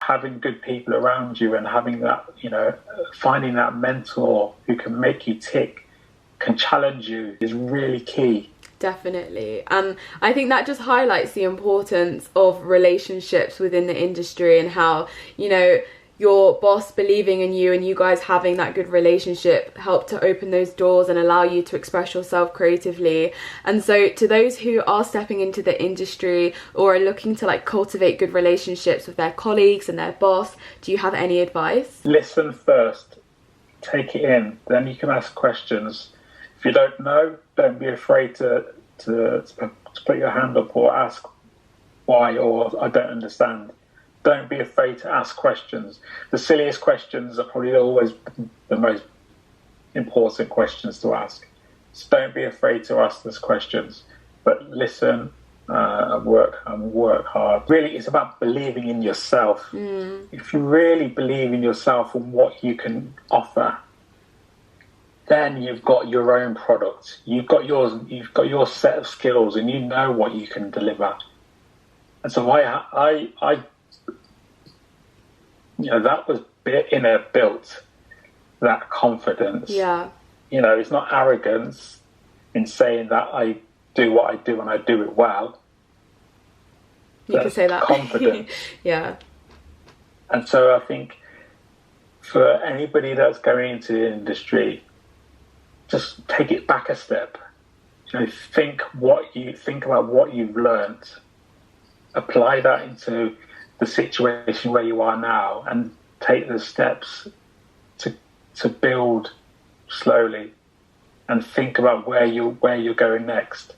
having good people around you and having that, finding that mentor who can make you tick, can challenge you, is really key. Definitely. And I think that just highlights the importance of relationships within the industry, and how, your boss believing in you and you guys having that good relationship help to open those doors and allow you to express yourself creatively. And so to those who are stepping into the industry or are looking to cultivate good relationships with their colleagues and their boss, do you have any advice? Listen first, take it in, then you can ask questions. If you don't know, don't be afraid to put your hand up or ask why, or I don't understand. Don't be afraid to ask questions. The silliest questions are probably always the most important questions to ask. So don't be afraid to ask those questions, but listen and work hard. Really, it's about believing in yourself. If you really believe in yourself and what you can offer, then you've got your own product. You've got your set of skills, and you know what you can deliver. And so I that was built that confidence. Yeah. It's not arrogance in saying that I do what I do and I do it well. You can say that. Confidence. Yeah. And so I think for anybody that's going into the industry, just take it back a step. Think about what you've learned, apply that into the situation where you are now, and take the steps to build slowly, and think about where you're going next.